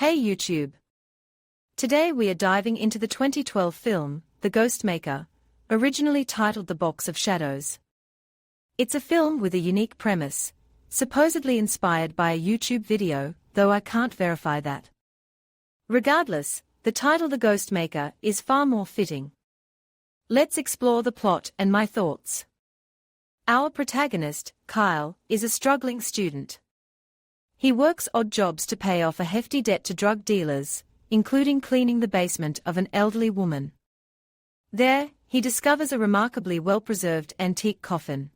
Hey YouTube! Today we are diving into the 2012 film, The Ghostmaker, originally titled The Box of Shadows. It's a film with a unique premise, supposedly inspired by a YouTube video, though I can't verify that. Regardless, the title The Ghostmaker is far more fitting. Let's explore the plot and my thoughts. Our protagonist, Kyle, is a struggling student. He works odd jobs to pay off a hefty debt to drug dealers, including cleaning the basement of an elderly woman. There, he discovers a remarkably well-preserved antique coffin.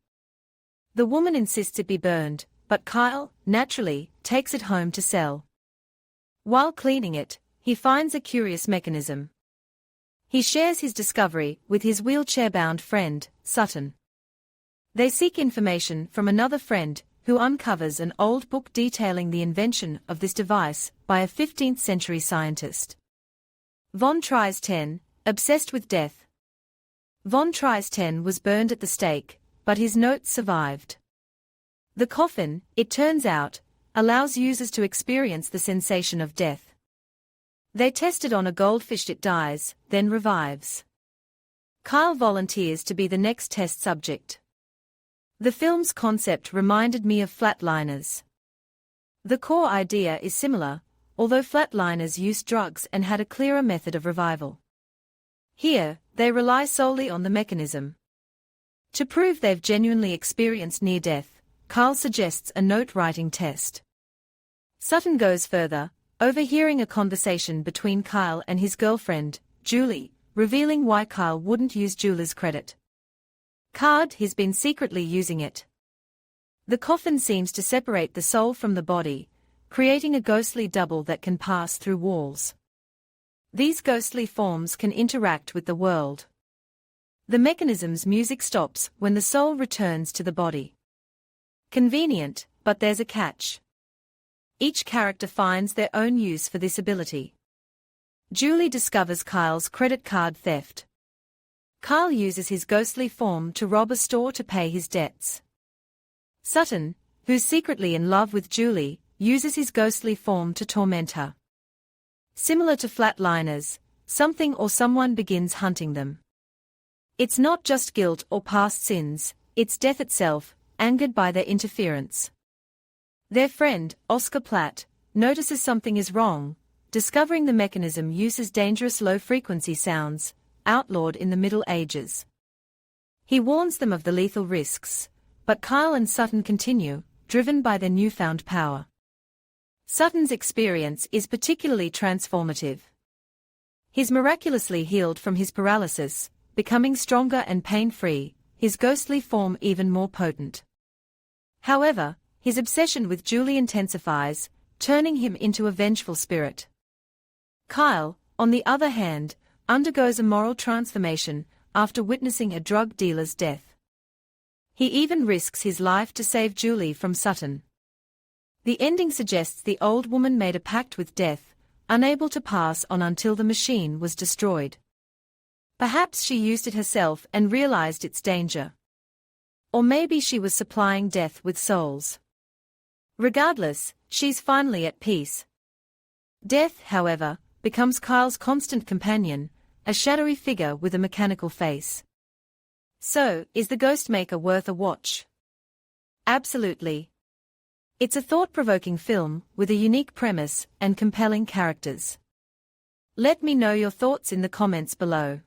The woman insists it be burned, but Kyle, naturally, takes it home to sell. While cleaning it, he finds a curious mechanism. He shares his discovery with his wheelchair-bound friend, Sutton. They seek information from another friend, who uncovers an old book detailing the invention of this device by a 15th-century scientist. Von Tristen, obsessed with death. Von Tristen was burned at the stake, but his notes survived. The coffin, it turns out, allows users to experience the sensation of death. They test it on a goldfish. It dies, then revives. Kyle volunteers to be the next test subject. The film's concept reminded me of Flatliners. The core idea is similar, although Flatliners used drugs and had a clearer method of revival. Here, they rely solely on the mechanism. To prove they've genuinely experienced near-death, Kyle suggests a note-writing test. Sutton goes further, overhearing a conversation between Kyle and his girlfriend, Julie, revealing why Kyle wouldn't use Julie's credit card. He's been secretly using it. The coffin seems to separate the soul from the body, creating a ghostly double that can pass through walls. These ghostly forms can interact with the world. The mechanism's music stops when the soul returns to the body. Convenient, but there's a catch. Each character finds their own use for this ability. Julie discovers Kyle's credit card theft. Kyle uses his ghostly form to rob a store to pay his debts. Sutton, who's secretly in love with Julie, uses his ghostly form to torment her. Similar to Flatliners, something or someone begins hunting them. It's not just guilt or past sins, it's death itself, angered by their interference. Their friend, Oscar Platt, notices something is wrong, discovering the mechanism uses dangerous low-frequency sounds, outlawed in the Middle Ages. He warns them of the lethal risks, but Kyle and Sutton continue, driven by their newfound power. Sutton's experience is particularly transformative. He's miraculously healed from his paralysis, becoming stronger and pain-free, his ghostly form even more potent. However, his obsession with Julie intensifies, turning him into a vengeful spirit. Kyle, on the other hand, undergoes a moral transformation after witnessing a drug dealer's death. He even risks his life to save Julie from Sutton. The ending suggests the old woman made a pact with death, unable to pass on until the machine was destroyed. Perhaps she used it herself and realized its danger. Or maybe she was supplying death with souls. Regardless, she's finally at peace. Death, however, becomes Kyle's constant companion, a shadowy figure with a mechanical face. So, is The Ghostmaker worth a watch? Absolutely. It's a thought-provoking film with a unique premise and compelling characters. Let me know your thoughts in the comments below.